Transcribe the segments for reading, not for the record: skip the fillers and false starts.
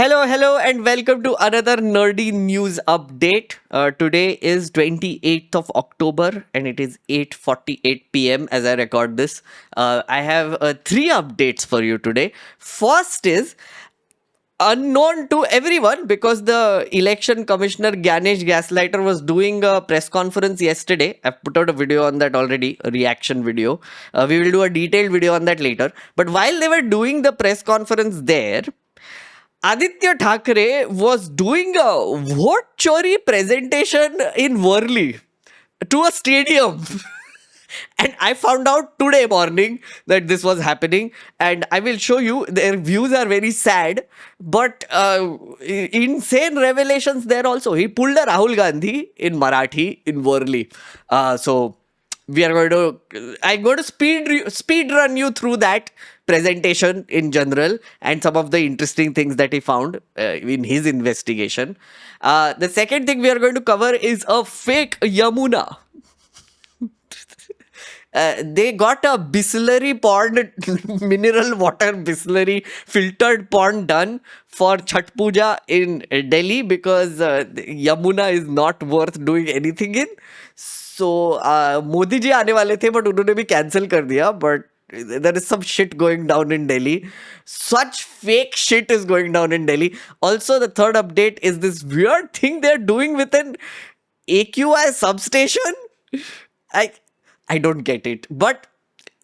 Hello, and welcome to another nerdy news update. Today is 28th of October, and it is 8:48 p.m. as I record this. I have three updates for you today. First is unknown to everyone because the election commissioner Ganesh Gaslighter was doing a press conference yesterday. I've put out a video on that already, a reaction video. We will do a detailed video on that later. But while they were doing the press conference there, Aditya Thackeray was doing a vote chori presentation in Worli to a stadium. And I found out today morning that this was happening, and I will show you. Their views are very sad, but insane revelations there also. He pulled a Rahul Gandhi in Marathi in Worli. So we are going to I'm going to speed run you through that presentation in general and some of the interesting things that he found in his investigation. The second thing we are going to cover is a fake Yamuna. They got a Bisleri pond, mineral water Bisleri filtered pond done for Chhat Puja in Delhi because Yamuna is not worth doing anything in. So Modi ji आने वाले थे but उन्होंने भी cancel कर दिया but there is some shit going down in Delhi. Such fake shit is going down in Delhi. Also, the third update is this weird thing they're doing with an AQI substation. I I don't get it. But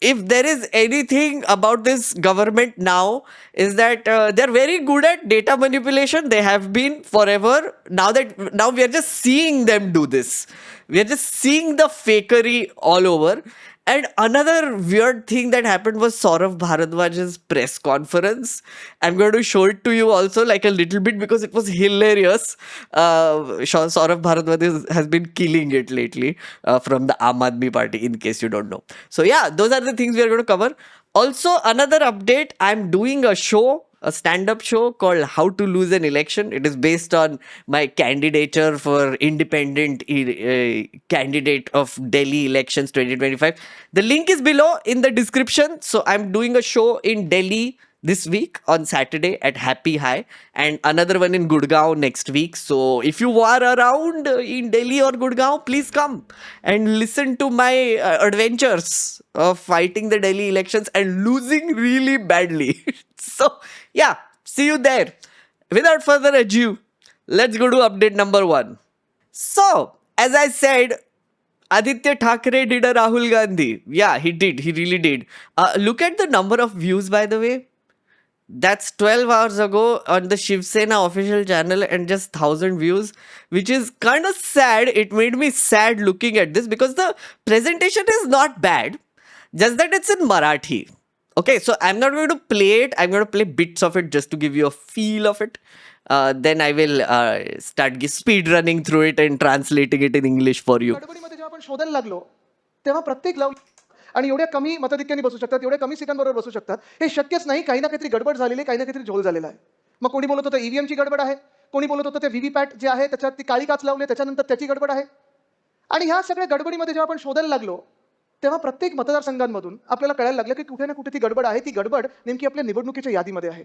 if there is anything about this government now, is that they're very good at data manipulation. They have been forever. Now we are just seeing them do this. We are just seeing the fakery all over. And another weird thing that happened was Saurav Bharadwaj's press conference. I'm going to show it to you also, like a little bit, because it was hilarious. Saurav Bharadwaj has been killing it lately from the Aam Aadmi Party, in case you don't know. So yeah, those are the things we are going to cover. Also, another update, I'm doing a show, a stand-up show called How to Lose an Election. It is based on my candidature for independent candidate of Delhi elections 2025. The link is below in the description. So I'm doing a show in Delhi this week on Saturday at Happy High and another one in Gurgaon next week. So if you are around in Delhi or Gurgaon, please come and listen to my adventures of fighting the Delhi elections and losing really badly. So yeah, see you there. Without further ado, let's go to update number 1. So, as I said, Aditya Thackeray did a Rahul Gandhi. Yeah, he did. He really did. Look at the number of views, by the way. That's 12 hours ago on the Shiv Sena official channel and just 1,000 views, which is kind of sad. It made me sad looking at this because the presentation is not bad, just that it's in Marathi. Okay, so I'm not going to play it. I'm going to play bits of it just to give you a feel of it. Then I will start speed running through it and translating it in English for you. गडबडीमध्ये जेव्हा आपण शोधायला लागलो तेव्हा प्रत्येक आणि एवढ्या कमी मताधिक्याने बसू शकतात, एवढ्या कमी सीटांबरोबर बसू शकतात, हे शक्यच नाही. काही ना काहीतरी गडबड झालेली, काही ना काहीतरी झोल झालेला आहे. मग कोणी बोलत होतं ईव्हीएमची गडबड आहे, कोणी बोलत होतं ते व्हीव्हीपॅट जे आहे त्याच्यात ती काळी काच लावली त्याच्यानंतर त्याची गडबड आहे. आणि ह्या सगळ्या गडबडीमध्ये जेव्हा आपण शोधायला लागलो तेव्हा प्रत्येक मतदारसंघांमधून आपल्याला कळायला लागलं की कुठे ना कुठे ती गडबड आहे. ती गडबड नेमकी आपल्या निवडणुकीच्या यादीमध्ये आहे.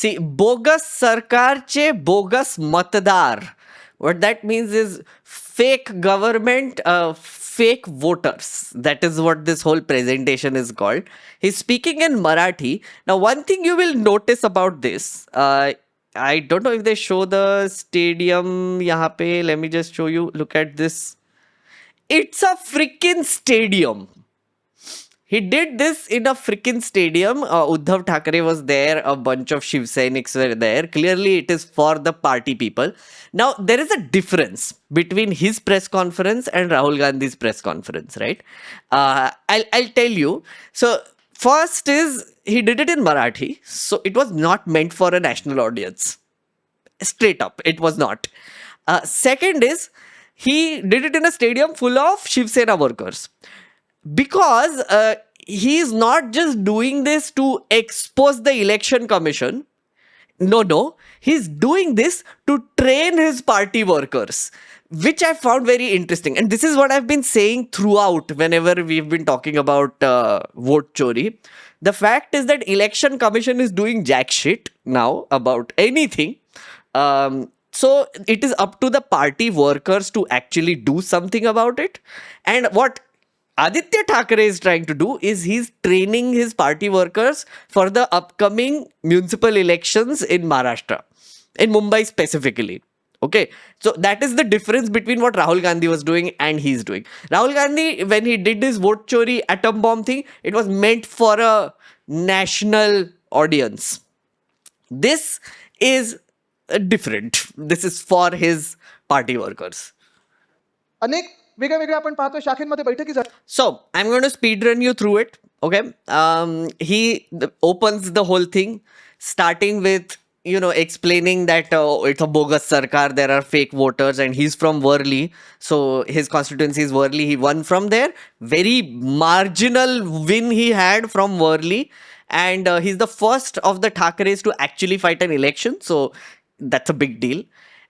See, bogus सरकारचे bogus मतदार. What that means is fake government, fake voters. That is what this whole presentation is called. He's speaking in Marathi. Now, one thing you will notice about this, I don't know if they show the stadium yahan pe. Let me just show you. Look at this. It's a freaking stadium. He did this in a freaking stadium. Uddhav Thackeray was there. A bunch of Shiv Sainiks were there. Clearly, it is for the party people. Now, there is a difference between his press conference and Rahul Gandhi's press conference, right? I'll tell you. So, first is he did it in Marathi. So, it was not meant for a national audience. Straight up, it was not. Second is he did it in a stadium full of Shiv Sena workers. Because he is not just doing this to expose the election commission. No. He's doing this to train his party workers, which I found very interesting. And this is what I've been saying throughout whenever we've been talking about vote chori. The fact is that election commission is doing jack shit now about anything. So it is up to the party workers to actually do something about it. And what Aditya Thackeray is trying to do is he's training his party workers for the upcoming municipal elections in Maharashtra, in Mumbai specifically. Okay, so that is the difference between what Rahul Gandhi was doing and he's doing. Rahul Gandhi, when he did his vote chori atom bomb thing, it was meant for a national audience. This is different. This is for his party workers. अनेक वेगळ्या वेगळ्या आपण पाहतोय शाखेमध्ये बैठकी झाल्या. So I'm going to speed run you through it. Okay. He opens the whole thing, starting with explaining that it's a bogus sarkar. There are fake voters, and he's from Worli, so his constituency is Worli. He won from there. Very marginal win he had from Worli, and he's the first of the Thackeray's to actually fight an election. So that's a big deal.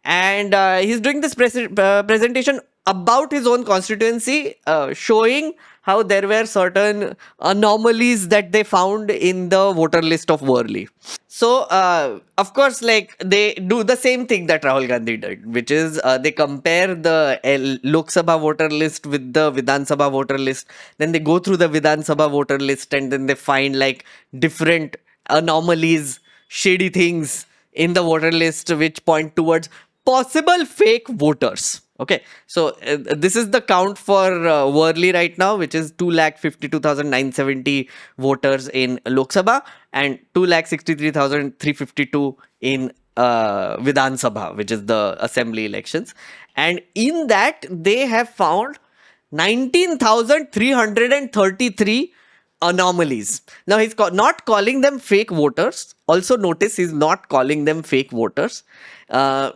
And he's doing this presentation about his own constituency, showing how there were certain anomalies that they found in the voter list of Worli. So, of course, like they do the same thing that Rahul Gandhi did, which is they compare the Lok Sabha voter list with the Vidhan Sabha voter list. Then they go through the Vidhan Sabha voter list and then they find like different anomalies, shady things in the voter list which point towards possible fake voters. Okay, so this is the count for Worli right now, which is 252,970 voters in Lok Sabha and 263,352 in Vidhan Sabha, which is the assembly elections. And in that, they have found 19,333 anomalies. Now, he's not calling them fake voters. Also notice he's not calling them fake voters.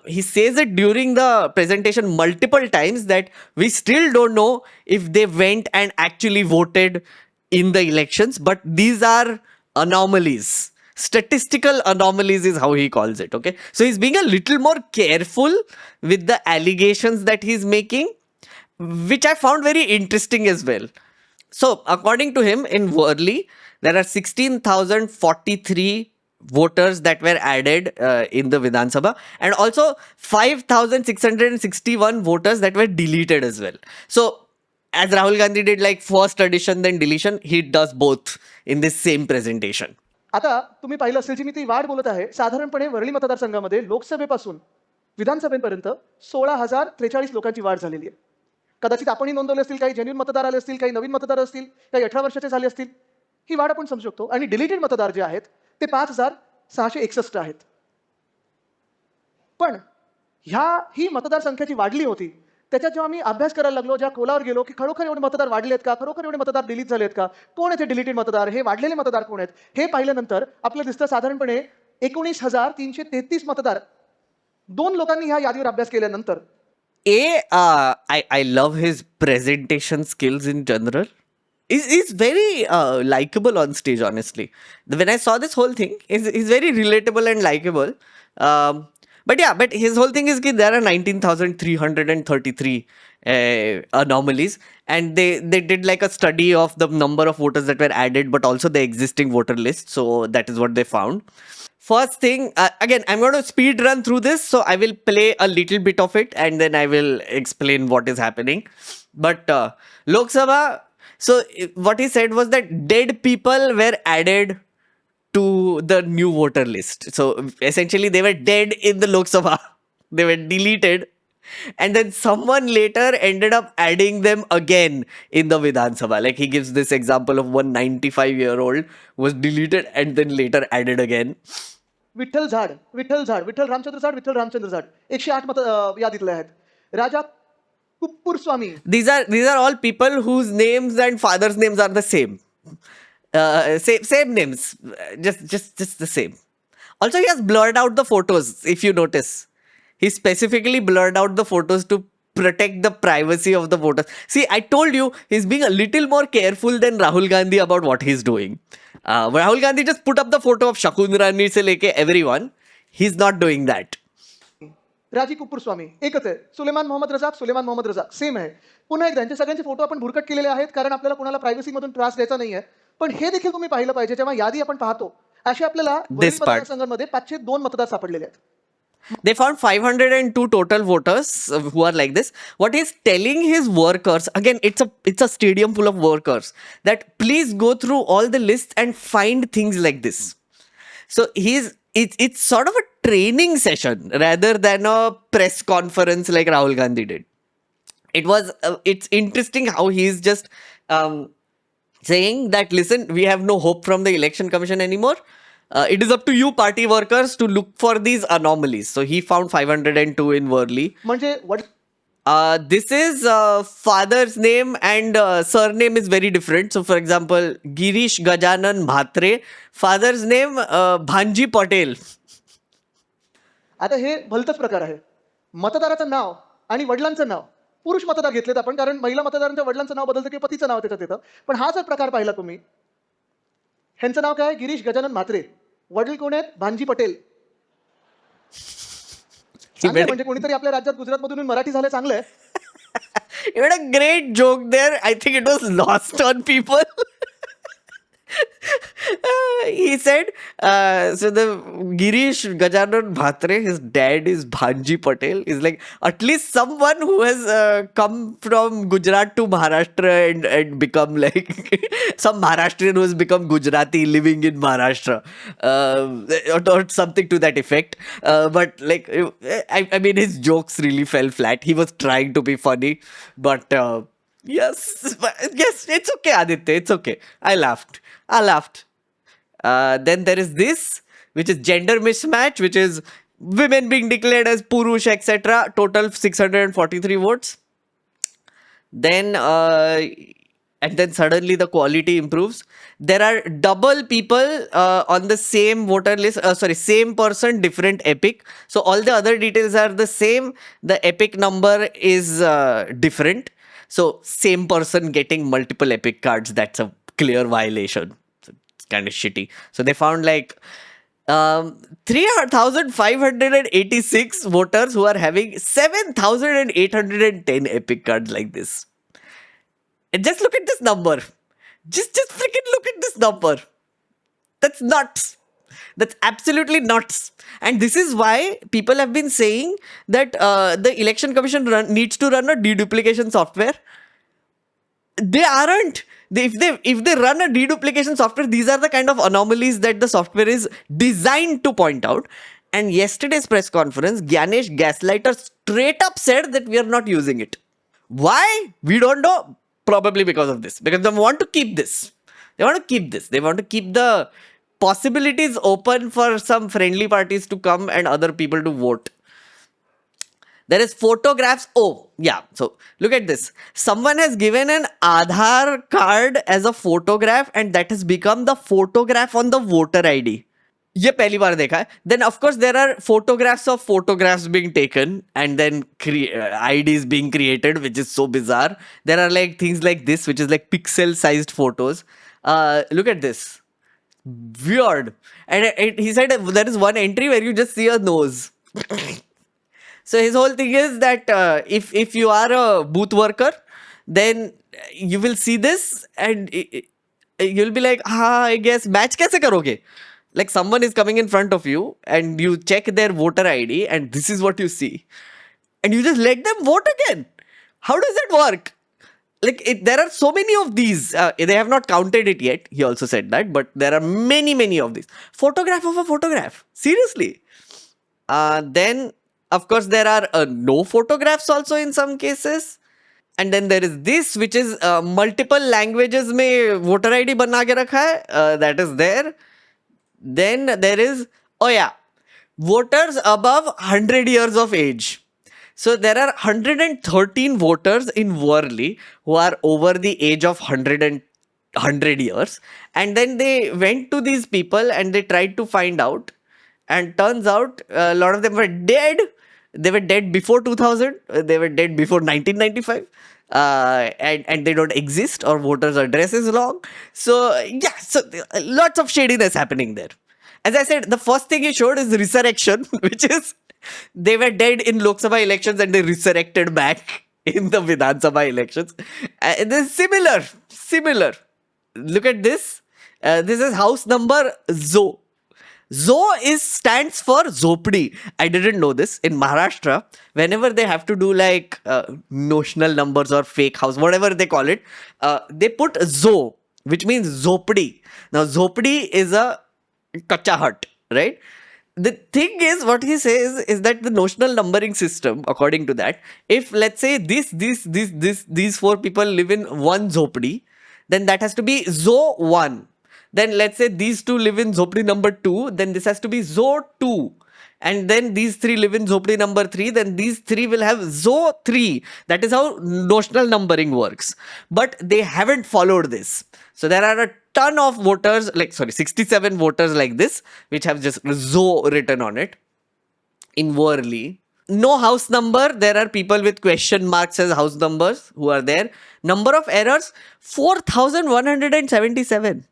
He says it during the presentation multiple times that we still don't know if they went and actually voted in the elections, but these are anomalies. Statistical anomalies is how he calls it. Okay, so he's being a little more careful with the allegations that he's making, which I found very interesting as well. So, according to him, in Worli, there are 16,043 voters that were added in the Vidhan Sabha, and also 5,661 voters that were deleted as well. So, as Rahul Gandhi did like first addition then deletion, he does both in this same presentation. आता तुम्ही पाहिलं असेल जी मी ती वाढ बोलत आहे, साधारणपणे वरळी मतदारसंघामध्ये लोकसभेपासून विधानसभेपर्यंत 16,043 लोकांची वाढ झालेली आहे. कदाचित आपणही नोंदवले असतील, काही जेन्युइन मतदार आले असतील, काही नवीन मतदार असतील, काही 18 वर्षाचे झाले असतील. ही वाढ आपण समजू शकतो. आणि डिलीटेड मतदार जे आहेत ते 5,661 आहेत. पण ही मतदारसंख्या जी वाढली होती त्याच्यात जेव्हा मी अभ्यास करायला लागलो, ज्या खोलावर गेलो की खरोखर एवढे मतदार वाढले आहेत का, खरोखर एवढे मतदार डिलीट झाले आहेत का, कोण आहेत हे डिलीटेड मतदार, हे वाढलेले मतदार कोण आहेत, हे पाहिल्यानंतर आपल्याला दिसतं साधारणपणे 19,333 मतदार 2 लोकांनी ह्या यादीवर अभ्यास केल्यानंतर. I love his presentation skills in general. He's very likable on stage, honestly. When I saw this whole thing, he's very relatable and likable. But his whole thing is that there are 19,333 anomalies, and they did like a study of the number of voters that were added, but also the existing voter list. So that is what they found. First thing, again, I'm going to speed run through this, so I will play a little bit of it and then I will explain what is happening. But Lok Sabha, so what he said was that dead people were added to the new voter list. So essentially, they were dead in the Lok Sabha. They were deleted. And then someone later ended up adding them again in the Vidhan Sabha. Like he gives this example of one 95-year-old was deleted and then later added again. Vitthal झाड, विठ्ठल झाड, विठ्ठल रामचंद्र झाड, विठ्ठल रामचंद्र झाड 108 मत यादीतले आहेत. राजा कुप्पूर स्वामी. These are all people whose names and fathers' names are the same. Same names, just the same. Also, he has blurred out the photos. If you notice, he specifically blurred out the photos to protect the privacy of the voters. See, I told you he's being a little more careful than Rahul Gandhi about what he's doing. Rahul Gandhi just put up the photo of Shakun Rani se leke everyone. He's not doing that. राजी कुप्पूर स्वामी एकच आहे. Suleman Mohammad Razzaq same आहे. पुन्हा एकदा यांचे सगळ्यांचे photo आपण भुरकट केलेले आहेत कारण आपल्याला कोणाला प्रायव्हसी मधून त्रास द्यायचा नाहीये. पण हे देखील तुम्ही पाहिलं पाहिजे, जेव्हा यादी आपण पाहतो, असे आपल्याला वरील This part. मतदारसंघांमध्ये 502 मतदार सापडलेले आहेत. They found 502 total voters who are like this. What he's telling his workers, again, it's a stadium full of workers, that please go through all the lists and find things like this. So it's sort of a training session rather than a press conference like Rahul Gandhi did. It's interesting how he's just saying that, listen, we have no hope from the election commission anymore. It is up to you party workers to look for these anomalies. So he found 502 in Worli. म्हणजे This is father's name and surname is very different. So for example, Girish Gajanan Bhatre, father's name Bhanji Patel. आता हे भलतंच प्रकार आहे. मतदाराचं नाव आणि वडिलांचं नाव, पुरुष मतदार घेतलेत आपण, कारण महिला मतदारांच्या वडिलांचं नाव बदलतं की पतीचं नाव त्याच्यात येतं. पण हा जर प्रकार पाहिला तुम्ही, ह्यांचं नाव काय? गिरीश गजानन म्हात्रे. वडील कोण आहेत? भांजी पटेल. चांगलं आहे, म्हणजे कोणीतरी आपल्या राज्यात गुजरातमधून येऊन मराठी झालं, चांगलं आहे. You had a great joke there. I think it was lost on people. He said, so the Girish Gajanan Bhatre, his dad is Bhanji Patel. Is like at least someone who has come from Gujarat to Maharashtra and become like some Maharashtrian who has become Gujarati living in Maharashtra, or something to that effect. But like, I mean, his jokes really fell flat. He was trying to be funny, but yes, it's okay, Aditya. It's okay. I laughed. Then there is this, which is gender mismatch, which is women being declared as Purush, etc. Total 643 votes. Then, and then suddenly the quality improves. There are double people on the same voter list. Same person, different epic. So all the other details are the same. The epic number is different. So same person getting multiple epic cards. That's a clear violation. So it's kind of shitty. So they found like 3,586 voters who are having 7,810 epic cards like this. And just look at this number. Just freaking look at this number. That's nuts. That's absolutely nuts. And this is why people have been saying that the election commission needs to run a deduplication software. They aren't. If they run a deduplication software, these are the kind of anomalies that the software is designed to point out. And yesterday's press conference, Gyanesh Gaslighter straight up said that we are not using it. Why? We don't know. Probably because of this. Because they want to keep this. They want to keep this. They want to keep the possibilities open for some friendly parties to come and other people to vote. There is photographs. Oh, yeah. So look at this. Someone has given an Aadhaar card as a photograph, and that has become the photograph on the voter ID. ये पहली बार देखा है. Then of course there are photographs of photographs being taken and then IDs being created, which is so bizarre. There are like things like this, which is like pixel sized photos. Look at this. Weird. And he said there is one entry where you just see a nose. So his whole thing is that if you are a booth worker, then you will see this and you'll be like, I guess match kaise karoge? Like someone is coming in front of you and you check their voter ID and this is what you see. And you just let them vote again. How does that work? Like there are so many of these. They have not counted it yet. He also said that, but there are many of these. Photograph of a photograph. Seriously. Then of course there are no photographs also in some cases. And then there is this, which is multiple languages में voter ID बना के रखा है. That is there. Then there is, voters above 100 years of age. So there are 113 voters in Worli who are over the age of 100 years. And then they went to these people and they tried to find out. And turns out a lot of them were dead. They were dead before 2000. They were dead before 1995. And they don't exist, or voters' address is wrong. So lots of shadiness happening there. As I said, the first thing he showed is resurrection, which is they were dead in Lok Sabha elections and they resurrected back in the Vidhan Sabha elections. This is similar. Look at this. This is house number Zo. Zo stands for Zopdi. I didn't know this. In Maharashtra, whenever they have to do like notional numbers or fake house, whatever they call it, they put Zo, which means Zopdi. Now, Zopdi is a kacha hut, right? The thing is, what he says is that the notional numbering system, according to that, if let's say these four people live in one Zopdi, then that has to be Zo 1. Then let's say these two live in Zopdi number 2, then this has to be Zo 2. And then these three live in Zopdi number 3, then these three will have Zo 3. That is how notional numbering works. But they haven't followed this. So there are a ton of voters, 67 voters like this, which have just Zo written on it in Worli. No house number. There are people with question marks as house numbers who are there. Number of errors, 4,177.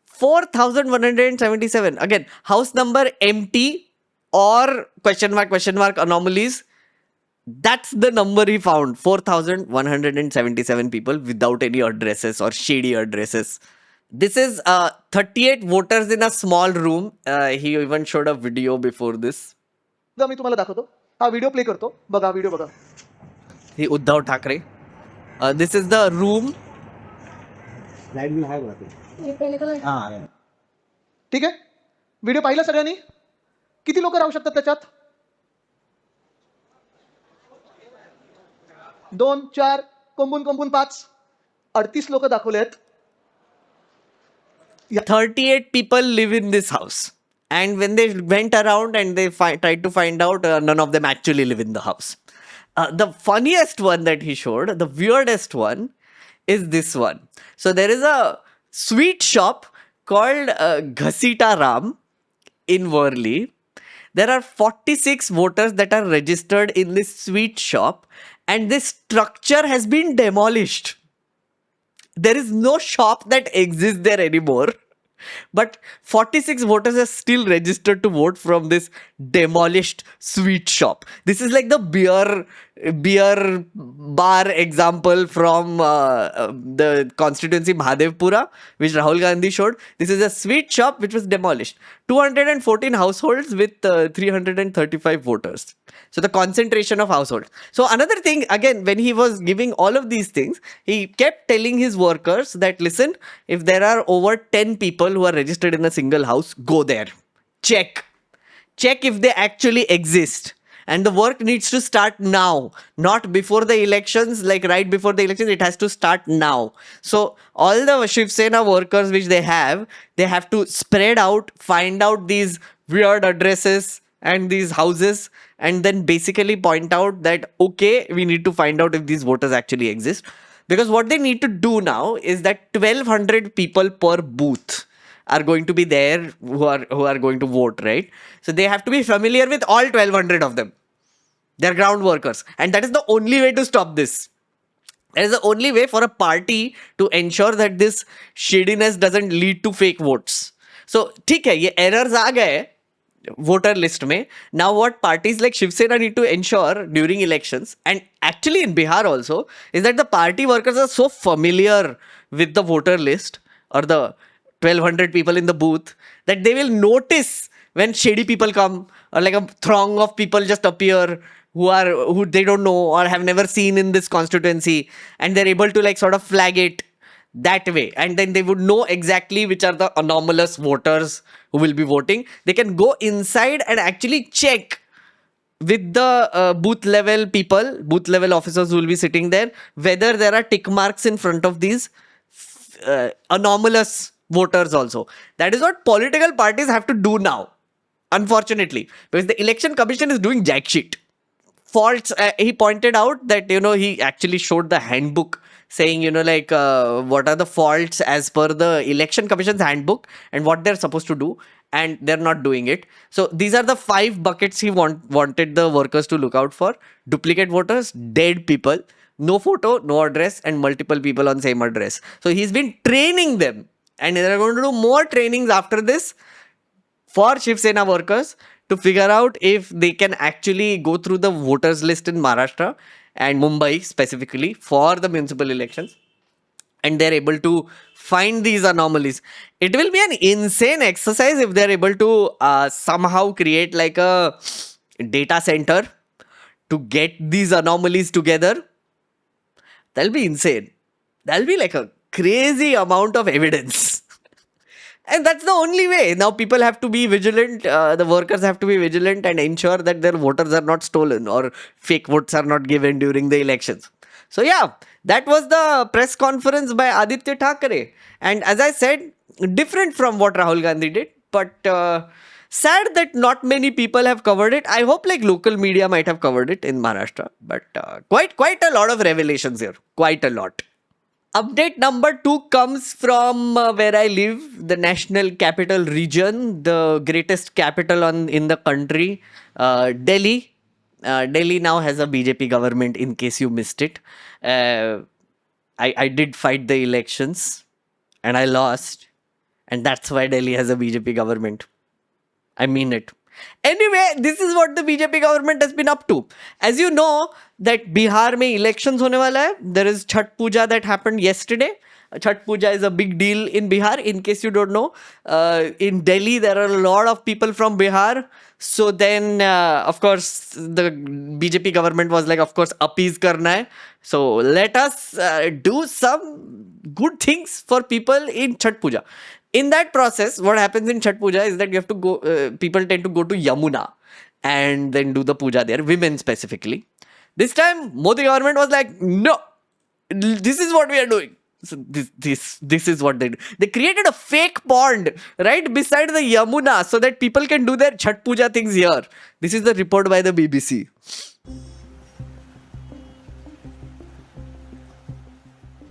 4,177. Again, house number empty or question mark anomalies. That's the number he found. 4,177 people without any addresses or shady addresses. This is 38 voters in a small room. He even showed a video before this. मी तुम्हाला दाखवतो. हा video play करतो. बघा video बघा. He Uddhav Thackeray. This is the room. ठीक आहे. Video पाहिला सगळ्यांनी? किती लोक राहू शकतात त्याच्यात? 2, 4, कोंबून 5, 38 लोक दाखवलेत. 38 people live in this house. And when they went around and they tried to find out, none of them actually live in the house. The funniest one that he showed, the weirdest one, is this one. So there is a sweet shop called Ghasita Ram in Worli. There are 46 voters that are registered in this sweet shop, and this structure has been demolished. There is no shop that exists there anymore. But 46 voters are still registered to vote from this demolished sweet shop. This is like the beer bar example from the constituency Mahadevpura, which Rahul Gandhi showed. This is a sweet shop which was demolished. 214 households with 335 voters. So the concentration of households. So another thing, again, when he was giving all of these things, he kept telling his workers that, listen, if there are over 10 people who are registered in a single house, go there. Check if they actually exist. And the work needs to start now, not before the elections, like right before the elections. It has to start now. So all the Shiv Sena workers which they have to spread out, find out these weird addresses and these houses, and then basically point out that, okay, we need to find out if these voters actually exist. Because what they need to do now is that 1,200 people per booth are going to be there who are going to vote, right? So they have to be familiar with all 1,200 of them. They're ground workers. And that is the only way to stop this. That is the only way for a party to ensure that this shadiness doesn't lead to fake votes. So, ठीक है, ये errors आ गए voter list में. Now what parties like Shiv Sena need to ensure during elections, and actually in Bihar also, is that the party workers are so familiar with the voter list or the 1,200 people in the booth that they will notice when shady people come, or like a throng of people just appear who they don't know or have never seen in this constituency, and they're able to like sort of flag it that way, and then they would know exactly which are the anomalous voters who will be voting. They can go inside and actually check with the booth level people, booth level officers who will be sitting there, whether there are tick marks in front of these anomalous voters also. That is what political parties have to do now, unfortunately, because the election commission is doing jack shit. Faults, he pointed out that, he actually showed the handbook saying, what are the faults as per the election commission's handbook and what they're supposed to do, and they're not doing it. So these are the 5 buckets he wanted the workers to look out for: duplicate voters, dead people, no photo, no address, and multiple people on same address. So he's been training them, and they're going to do more trainings after this for Shiv Sena workers to figure out if they can actually go through the voters list in Maharashtra and Mumbai specifically for the municipal elections and they're able to find these anomalies. It will be an insane exercise if they're able to somehow create like a data center to get these anomalies together. That'll be insane. That'll be like a crazy amount of evidence. And that's the only way. Now people have to be vigilant. The workers have to be vigilant and ensure that their voters are not stolen or fake votes are not given during the elections. So yeah, that was the press conference by Aditya Thackeray. And as I said, different from what Rahul Gandhi did, but sad that not many people have covered it. I hope like local media might have covered it in Maharashtra, but quite a lot of revelations here. Quite a lot. Update number 2 comes from where I live, the National Capital Region, the greatest capital in the country, Delhi. Delhi now has a BJP government, in case you missed it. I did fight the elections and I lost, and that's why Delhi has a BJP government. I mean it. Anyway, this is what the BJP government has been up to. As you know, that Bihar mein elections hone wala hai. There is Chhat Puja that happened yesterday. Chhat Puja is a big deal in Bihar. In case you don't know, in Delhi there are a lot of people from Bihar. So then, of course, the BJP government was like, of course, appease karna hai. So let us do some good things for people in Chhat Puja. In that process, what happens in Chhat Puja is that you have to go, people tend to go to Yamuna and then do the puja there, women specifically. This time, Modi government was like, no, this is what we are doing. So this is what they do. They created a fake pond right beside the Yamuna so that people can do their Chhat Puja things here. This is the report by the BBC.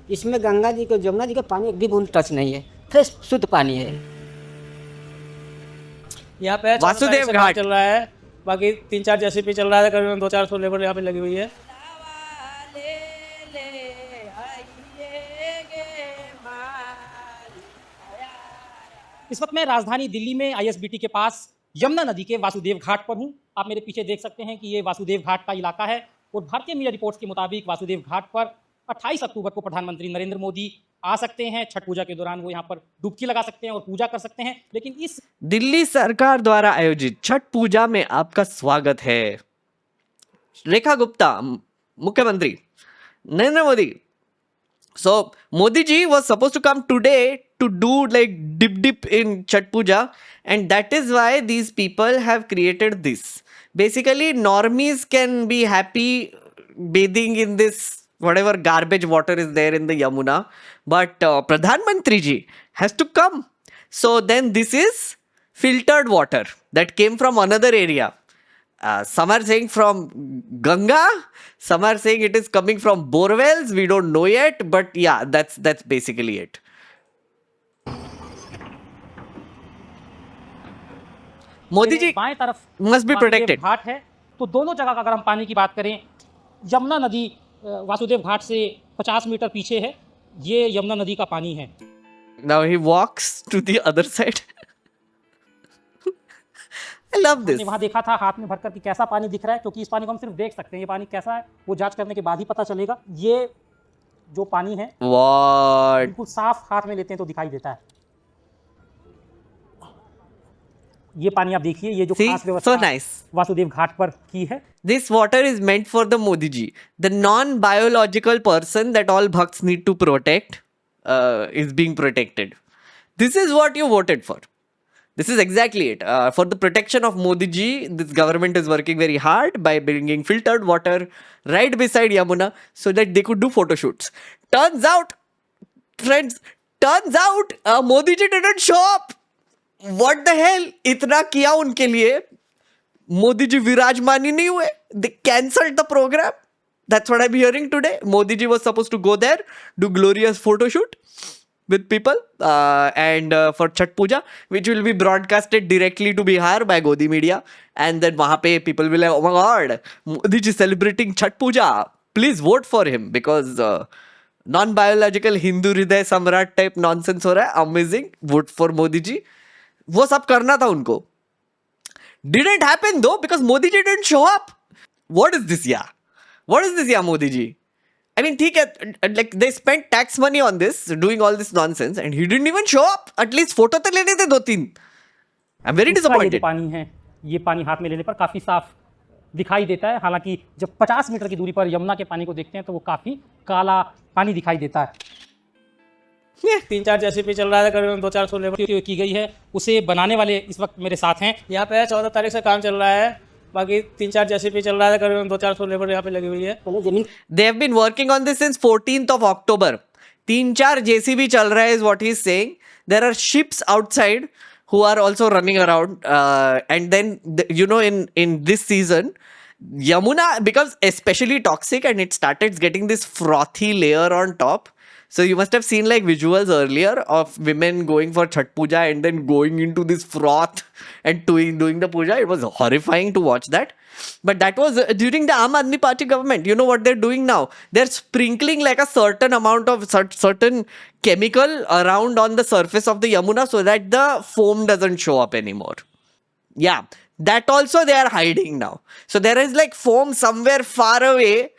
इसमें गंगा जी को जमुना जी का पानी एक भी बूंद touch नहीं है, fresh शुद्ध पानी है। यहाँ पे वासुदेव 14 घाट चल रहा है, बाकी 3-4 जेसीपी चल रहा है, करीबन 200-400 लेबर यहाँ पे लगी हुई है। इस वक्त मैं राजधानी दिल्ली में आईएसबीटी के पास यमुना नदी के वासुदेव घाट पर हूं। आप मेरे पीछे देख सकते हैं कि ये वासुदेव घाट का इलाका है और भारतीय मीडिया रिपोर्ट्स के मुताबिक वासुदेव घाट पर 28 अक्टूबर को प्रधानमंत्री नरेंद्र मोदी आ सकते हैं। छठ पूजा के दौरान वो यहाँ पर डुबकी लगा सकते हैं और पूजा कर सकते हैं। लेकिन इस दिल्ली सरकार द्वारा आयोजित छठ पूजा में आपका स्वागत है। रेखा गुप्ता, मुख्यमंत्री Narendra Modi. So Modi ji was supposed to come today to do like dip in Chhat Puja, and that is why these people have created this. Basically, normies can be happy bathing in this whatever garbage water is there in the Yamuna, but Pradhan Mantri ji has to come. So then this is filtered water that came from another area. Some are saying from Ganga, some are saying it is coming from borewells. We don't know yet, but yeah, that's basically it. Modi ji बाएं तरफ must be Vasudev protected. घाट है। तो दोनों जगह का अगर हम पानी की बात करें, यमुना नदी वासुदेव घाट से 50 मीटर पीछे है। ये यमुना नदी का पानी है। Now he walks to the other side. I love this. हमने वहां देखा था हाथ में भरकर कि कैसा पानी दिख रहा है, क्योंकि इस पानी को हम सिर्फ देख सकते हैं। ये पानी कैसा है वो जांच करने के बाद ही पता चलेगा। ये जो पानी है What? बिल्कुल साफ हाथ में लेते हैं तो दिखाई देता है। ये पानी आप देखिए, ये जो See? खास So व्यवस्था nice. वासुदेव घाट पर की है। This water is meant for the Modi ji, the non-biological person that all bhakts need to protect, is being protected. This is what you voted for. This is exactly it. For the protection of Modi ji, this government is working very hard by bringing filtered water right beside Yamuna so that they could do photo shoots. Turns out, friends, Modi ji didn't show up. What the hell? इतना किया उनके लिए, Modi ji विराजमान ही नहीं हुए. They cancelled the program. That's what I'm hearing today. Modi ji was supposed to go there, do glorious photo shoot with people and for Chhat Puja, which will be broadcasted directly to Bihar by Godi Media. And then वहाँ पे people will like, oh my god, Modi ji celebrating Chhat Puja. Please vote for him because non-biological Hindu हृदय सम्राट type nonsense हो रहा है. Amazing. Vote for Modi ji. वो सब करना था उनको. Didn't happen though because Modi ji didn't show up. What is this, yeah? What is this, yeah, Modi ji? I mean, ठीक है, like they spent tax money on this, doing all this nonsense, and he didn't even show up. At least photo तो लेने थे 2-3. I'm very इसका ये जो disappointed. पानी है, ये पानी हाथ में लेने पर काफ़ी साफ दिखाई देता है। हालांकि जब 50 मीटर की दूरी पर यमुना के पानी को देखते हैं तो वो काफ़ी काला पानी दिखाई देता है। 3-4 जेसीबी चल रहा है, करीबन 200-400 लेबर की गई है, उसे बनाने वाले इस वक्त मेरे साथ हैं। यहाँ पे 14 तारीख से काम चल रहा है। बाकी 3-4 जेसीबी चल रहा है, करीबन 200-400 लेबर यहाँ पे लगी हुई है। पहले जमीन They have been working on this since 14th of October. 3-4 JCB चल रहा है is what he's saying. There are ships outside who are also running around. And then, you know, in this season, Yamuna becomes especially toxic and it started getting this frothy layer on top. So you must have seen like visuals earlier of women going for Chhat Puja and then going into this froth and doing the puja. It was horrifying to watch that. But that was during the Aam Aadmi Party government. You know what they're doing now? They're sprinkling like a certain amount of certain chemical around on the surface of the Yamuna so that the foam doesn't show up anymore. Yeah, that also they are hiding now. So there is like foam somewhere far away.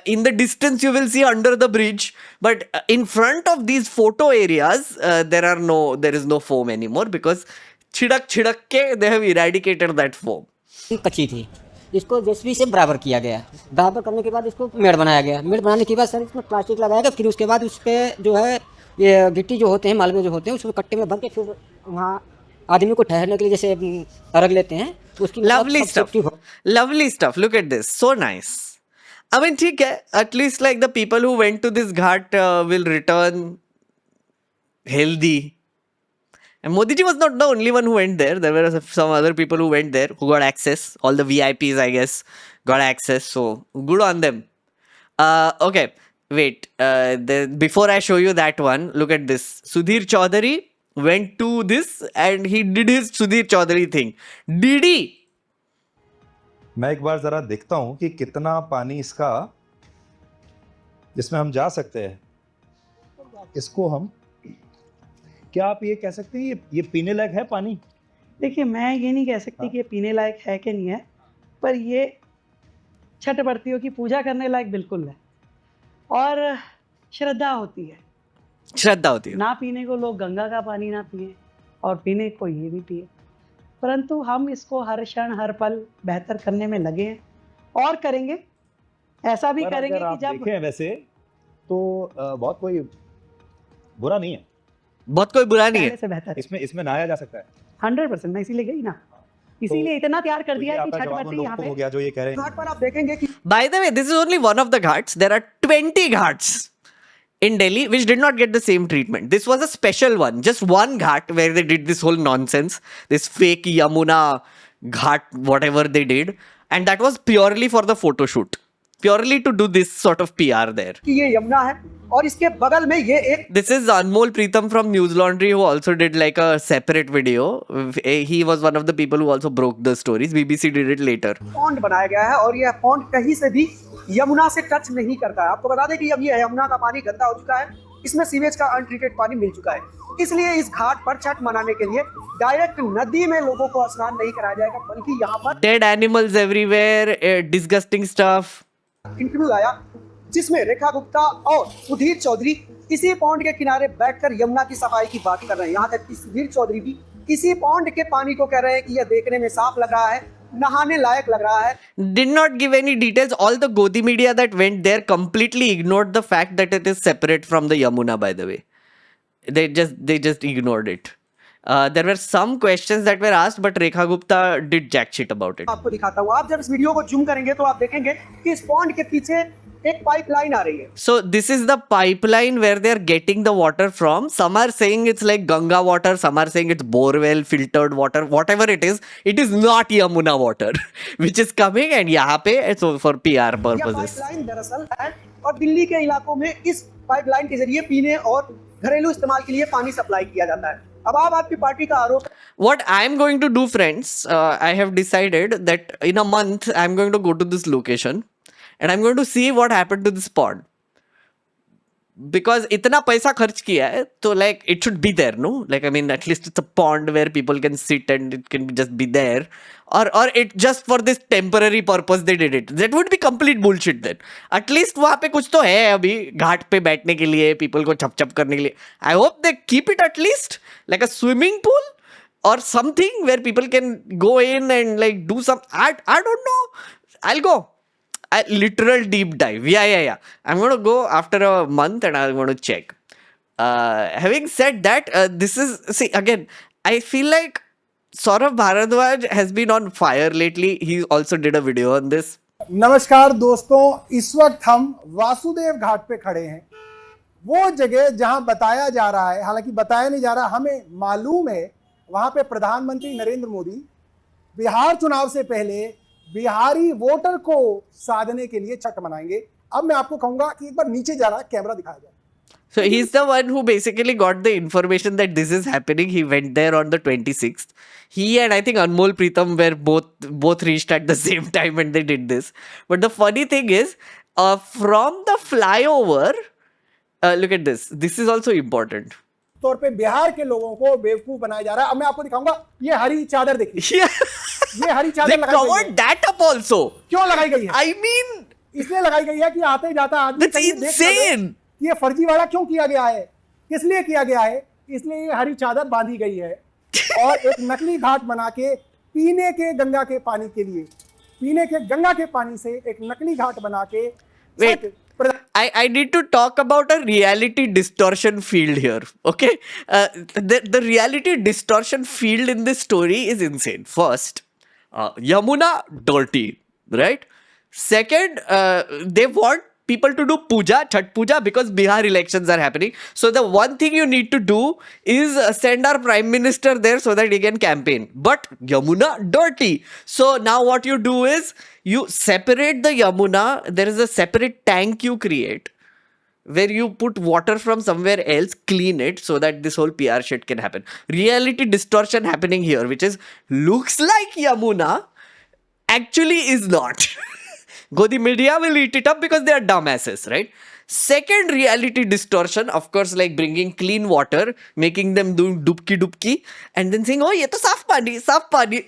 In the distance you will see under the bridge, but in front of these photo areas there is no foam anymore because छिड़क के they have eradicated that foam. कच्ची थी, इसको JCB से बराबर किया गया। बराबर करने के बाद इसको मेड़ बनाया गया। मेड़ बनाने के बाद सर इसमें प्लास्टिक लगाया गया। फिर उसके बाद उस पर जो है ये गिट्टी जो होते हैं, मालवे जो होते हैं, उसको कट्टे में भर के फिर वहाँ आदमी को ठहरने के लिए जैसे रख लेते हैं तो उसकी Lovely stuff. Look at this, so nice. I mean, ठीक है, at least like the people who went to this ghat will return healthy. And Modi ji was not the only one who went there. There were some other people who went there who got access. All the VIPs, I guess, got access. So good on them. Okay, wait. Before I show you that one, look at this. Sudhir Chaudhary went to this and he did his Sudhir Chaudhary thing. Did he? मैं एक बार जरा देखता हूँ कि कितना पानी इसका जिसमें हम जा सकते हैं। इसको हम क्या आप ये कह सकते हैं ये पीने लायक है पानी? देखिए, मैं ये नहीं कह सकती कि ये पीने लायक है कि नहीं है, पर ये छठ व्रतियों की पूजा करने लायक बिल्कुल है और श्रद्धा होती है। श्रद्धा होती है। ना पीने को लोग गंगा का पानी ना पिए और पीने को ये भी पिए, परंतु हम इसको हर क्षण हर पल बेहतर करने में लगे हैं और करेंगे। ऐसा भी करेंगे कि जब देखें वैसे तो बहुत कोई बुरा नहीं है, बहुत कोई बुरा नहीं है, पहले से बेहतर इसमें नहाया जा सकता है 100%। मैं इसीलिए गई ना, इसीलिए इतना तैयार कर दिया है कि छठ व्रती यहाँ पे हो गया जो ये कह रहे हैं। घाट पर आप देखेंगे कि By the way, this is only one of the ghats. There are 20 ghats in Delhi which did not get the same treatment. This was a special one, just one ghat where they did this whole nonsense, this fake Yamuna ghat, whatever they did, and that was purely for the photo shoot, purely to do this sort of PR there. कि ये यमुना है और इसके बगल में ये एक This is Anmol Preetham from News Laundry who also did like a separate video. He was one of the people who also broke the stories. BBC did it later. Pond बनाया गया है और यह पॉन्ड कहीं से भी यमुना से touch नहीं करता है। आपको बता दें कि अब ये यमुना का पानी गंदा हो चुका है, इसमें सीवेज का अनट्रीटेड पानी मिल चुका है। इसलिए इस घाट पर छठ मनाने के लिए डायरेक्ट नदी में लोगों को स्नान नहीं कराया जाएगा, बल्कि यहाँ पर Dead animals everywhere, disgusting stuff. Interview आया जिसमें रेखा गुप्ता और सुधीर चौधरी इसी पॉन्ड के किनारे बैठकर यमुना की सफाई की बात कर रहे हैं। यहाँ तक कि सुधीर चौधरी भी इसी पॉन्ड के पानी को कह रहे हैं कि यह देखने में साफ लग रहा है, नहाने लायक लग रहा है। Did not give any details. All the Godi media that went there completely ignored the fact that it is separate from the Yamuna, by the way. They just ignored it. There were some questions that were asked, but Rekha Gupta did jack shit about it. आपको दिखाता हूँ, आप जब इस video को zoom करेंगे तो आप देखेंगे कि इस पॉन्ड के पीछे एक पाइपलाइन आ रही है। So this is the pipeline where they are getting the water from. Some are saying it's like Ganga water, some are saying it's borewell filtered water. Whatever it is not Yamuna water, which is coming and यहाँ पे so for PR यह purposes. Pipeline दरअसल है और दिल्ली के इलाकों में इस पाइपलाइन के जरिए पीने और घरेलू इस्तेमाल के लिए पानी सप्लाई किया जाता है। अब आप आपकी पार्टी का आरोप What I'm going to do, friends, I have decided that in a month I'm going to go to this location and I'm going to see what happened to this pond. because इतना पैसा खर्च किया है, तो like it should be there, no? Like I mean, at least it's a pond where people can sit and it can just be there, or it just for this temporary purpose they did it. That would be complete bullshit then. At least वहाँ पे कुछ तो है अभी घाट पे बैठने के लिए, people को छप छप करने के लिए. I hope they keep it at least like a swimming pool or something where people can go in and like do some. I don't know. I'll go. A literal deep dive. Yeah. I'm going to go after a month and I'm going to check. Having said that, see, again, I feel like Saurabh Bharadwaj has been on fire lately. He also did a video on this. नमस्कार दोस्तों, इस वक्त हम वासुदेव घाट पे खड़े हैं। वो जगह जहां बताया जा रहा है, हालांकि बताया नहीं जा रहा, हमें मालूम है, वहां पे प्रधानमंत्री नरेंद्र मोदी बिहार चुनाव से पहले बिहारी वोटर को साधने के लिए छठ मनाएंगे। अब मैं आपको कहूंगा कि एक बार नीचे जा रहा है, कैमरा दिखाया जाए। So he's the one who basically got the information that this is happening. He went there on the 26th. He and I think Anmol Preetham were both reached at the same time when they did this. But the funny thing is, from the flyover, look at this. This is also important. तौर पे बिहार के लोगों को बेवकूफ बनाया जा रहा है। अब मैं आपको दिखाऊंगा, ये हरी चादर देखिए। Yeah. ये हरी They चादर लगाई गई covered है। that up also. क्यों लगाई गई है? I mean, इसलिए लगाई गई है कि आते जाता आदमी that's कहीं देख सके insane. कि ये फर्जीवाड़ा क्यों किया गया है, किस लिए किया गया है। इसलिए ये हरी चादर बांधी गई है और एक नकली घाट बना के पीने के गंगा के पानी के लिए, पीने के गंगा के पानी से एक नकली घाट बना के Wait. I need to talk about a reality distortion field here. Okay, the reality distortion field in this story is insane. First, Yamuna dirty, right? Second, they want people to do puja, Chhat Puja, because Bihar elections are happening. So the one thing you need to do is send our Prime Minister there so that he can campaign. But Yamuna dirty. So now what you do is you separate the Yamuna. There is a separate tank you create where you put water from somewhere else, clean it so that this whole PR shit can happen. Reality distortion happening here, which is looks like Yamuna, actually is not. Godi media will eat it up because they are dumbasses, right? Second reality distortion, of course, like bringing clean water, making them do dubki, and then saying, oh, ye to saaf pani,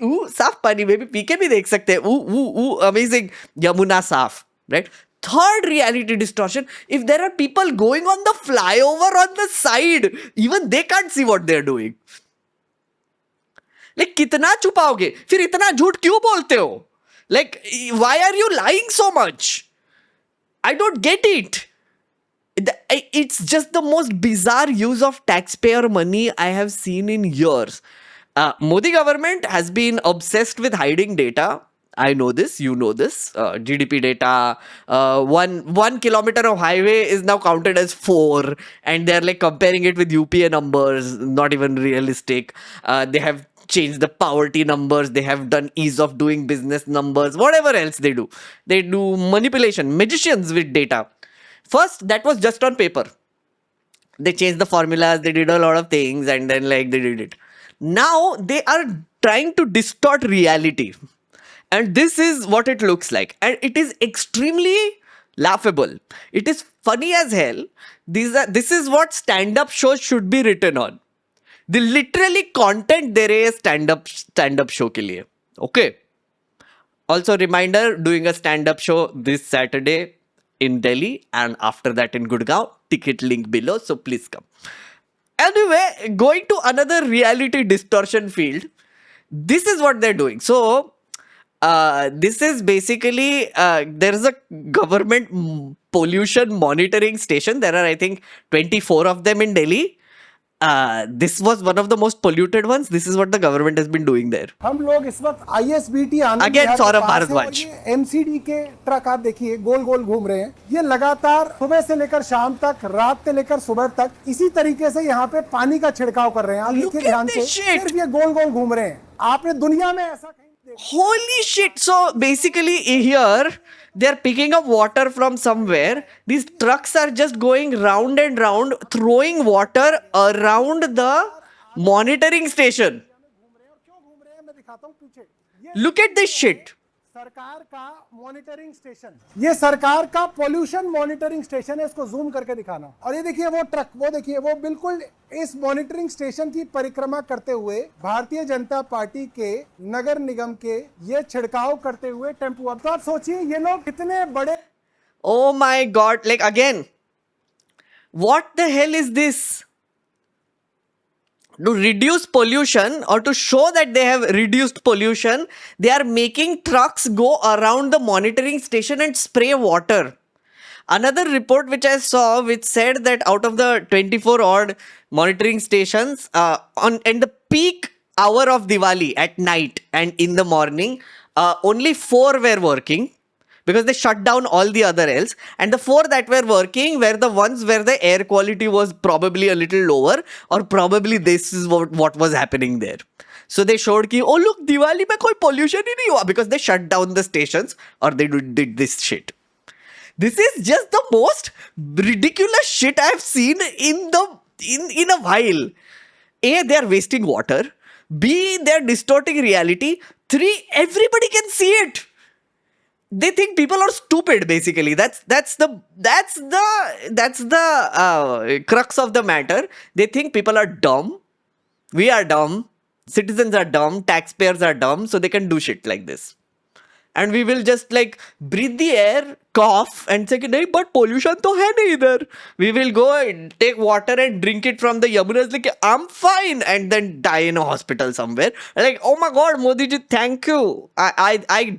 ooh, saaf pani, maybe pee ke bhi dekh sakte hai, ooh, amazing, Yamuna saaf, right? Third reality distortion, if there are people going on the flyover on the side, even they can't see what they're doing. Like, कितना छुपाओगे? फिर इतना झूठ क्यों बोलते हो? Like, why are you lying so much? I don't get it. It's just the most bizarre use of taxpayer money I have seen in years. Modi government has been obsessed with hiding data. I know this, you know this. GDP data, 1 kilometer of highway is now counted as 4, and they're like comparing it with UPA numbers, not even realistic. They have changed the poverty numbers, they have done ease of doing business numbers, whatever else they do. They do manipulation, magicians with data. First, that was just on paper. They changed the formulas, they did a lot of things, and then like they did it. Now they are trying to distort reality. And this is what it looks like. And it is extremely laughable. It is funny as hell. This is what stand-up shows should be written on. The literally content there is stand-up show ke liye. Okay. Also reminder, doing a stand-up show this Saturday in Delhi and after that in Gurgaon. Ticket link below, so please come. Anyway, going to another reality distortion field. This is what they're doing. So, this is basically, there is a government pollution monitoring station. There are, I think, 24 of them in Delhi. This was one of the most polluted ones. This is what the government has been doing there. हम लोग इस वक्त ISBT आनंद Again, विहार के सौरभ पास हैं भारद्वाज. और ये MCD के truck आप देखिए गोल गोल घूम रहे हैं। ये लगातार सुबह से लेकर शाम तक, रात से लेकर सुबह तक इसी तरीके से यहाँ पे पानी का छिड़काव कर रहे हैं। आप Look देखिए at ध्यान this से, shit. सिर्फ ये गोल गोल घूम रहे हैं। आपने दुनिया में ऐसा कहीं देखा? Holy shit. So basically here they are picking up water from somewhere. These trucks are just going round and round, throwing water around the monitoring station. क्यों घूम रहे हैं मैं दिखाता हूँ पीछे। ये Look at this shit. सरकार का मॉनिटरिंग स्टेशन, ये सरकार का पोल्यूशन मॉनिटरिंग स्टेशन है, इसको जूम करके दिखाना। और ये देखिए वो ट्रक, वो देखिए वो बिल्कुल इस मॉनिटरिंग स्टेशन की परिक्रमा करते हुए भारतीय जनता पार्टी के नगर निगम के ये छिड़काव करते हुए टेम्पो। अब तो आप सोचिए ये लोग कितने बड़े। Oh my god, like again, what the hell is this? To reduce pollution or to show that they have reduced pollution, they are making trucks go around the monitoring station and spray water. Another report which I saw which said that out of the 24 odd monitoring stations in the peak hour of Diwali at night and in the morning, only 4 were working because they shut down all the other else, and the 4 that were working were the ones where the air quality was probably a little lower, or probably this is what was happening there. So they showed ki, oh look, Diwali mein koi pollution hi nahi hua, because they shut down the stations or they did this shit. This is just the most ridiculous shit I've seen in a while. A, they are wasting water. B, they are distorting reality. 3, everybody can see it. They think people are stupid. Basically, that's the crux of the matter. They think people are dumb. We are dumb. Citizens are dumb. Taxpayers are dumb. So they can do shit like this. And we will just like breathe the air, cough, and say, "Nahi, but pollution to hai nahi idhar." We will go and take water and drink it from the Yamuna. It's like, I'm fine, and then die in a hospital somewhere. Like, oh my God, Modi ji, thank you. I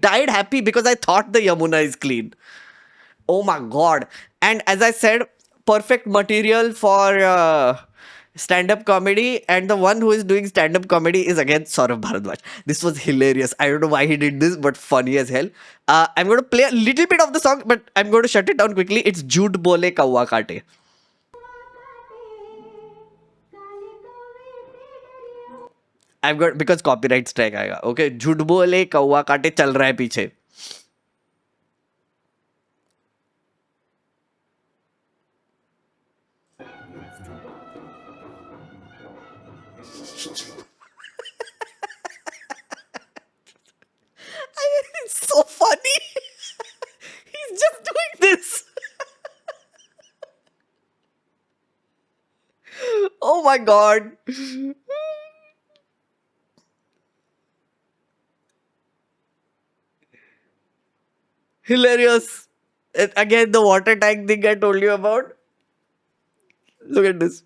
died happy because I thought the Yamuna is clean. Oh my God. And as I said, perfect material for stand-up comedy, and the one who is doing stand-up comedy is again Saurabh Bharadwaj. This was hilarious. I don't know why he did this, but funny as hell. I'm going to play a little bit of the song, but I'm going to shut it down quickly. It's Jhoot Bole Kawa Kaate. I've got, because copyright strike आएगा. Okay, Jhoot Bole Kawa Kaate चल रहा है पीछे. It's so funny. He's just doing this. Oh my God. Hilarious. And again, the water tank thing I told you about. Look at this.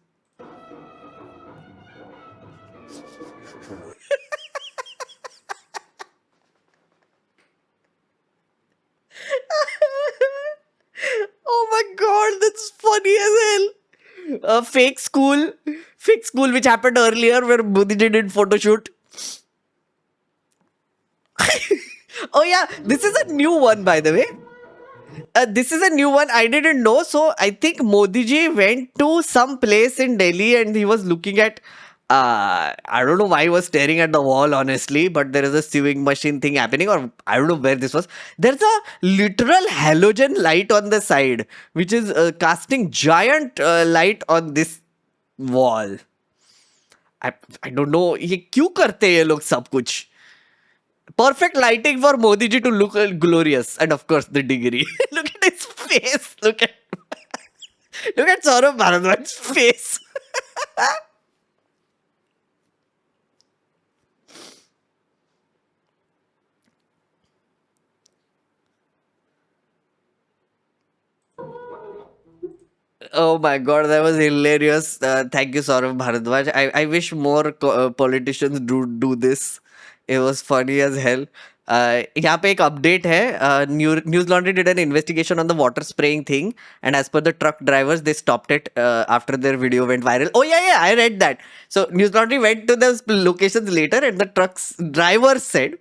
Oh my God, that's funny as hell. A fake school which happened earlier where Modi did photo shoot. Oh yeah, this is a new one, by the way. This is a new one. I didn't know. So I think Modi ji went to some place in Delhi and he was looking at. I don't know why he was staring at the wall, honestly, but there is a sewing machine thing happening, or I don't know where this was. There's a literal halogen light on the side, which is casting giant light on this wall. I don't know. ये क्यों करते हैं ये लोग सब कुछ? Perfect lighting for Modi ji to look glorious, and of course the degree. Look at his face. Look at Saurabh Bharadwaj's face. Oh my God, that was hilarious. Thank you, Saurabh Bharadwaj. I wish more politicians do this. It was funny as hell. यहाँ पे एक update है. News Laundry did an investigation on the water spraying thing, and as per the truck drivers, they stopped it after their video went viral. Oh yeah, I read that. So News Laundry went to the locations later, and the truck's driver said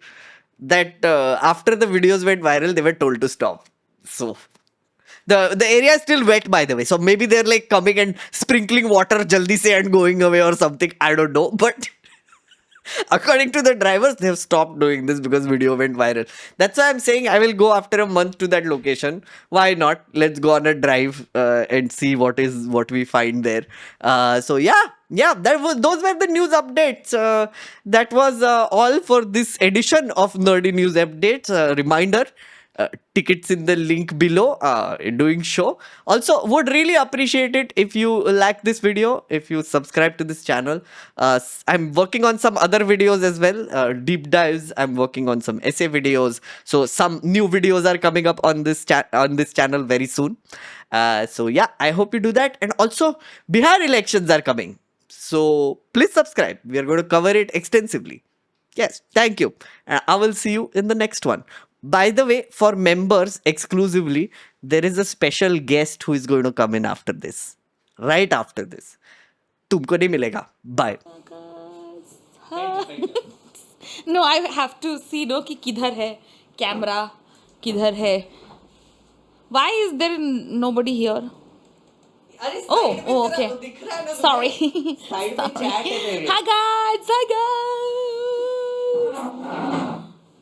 that after the videos went viral, they were told to stop. So the area is still wet, by the way. So maybe they're like coming and sprinkling water jaldi se and going away or something. I don't know. But according to the drivers, they've stopped doing this because video went viral. That's why I'm saying I will go after a month to that location. Why not? Let's go on a drive and see what we find there. So yeah, Yeah, those were the news updates. That was all for this edition of Nerdy News Updates. Reminder, tickets in the link below doing show. Also, would really appreciate it if you like this video, if you subscribe to this channel. I'm working on some other videos as well, deep dives. I'm working on some essay videos. So some new videos are coming up on this channel very soon. So yeah, I hope you do that. And also, Bihar elections are coming. So please subscribe. We are going to cover it extensively. Yes, thank you. I will see you in the next one. By the way, for members exclusively, there is a special guest who is going to come in after this. Right after this. तुमको नहीं मिलेगा. Bye. No, I have to see no कि किधर है camera किधर है. Why is there nobody here? Oh, okay. Sorry. Hi guys.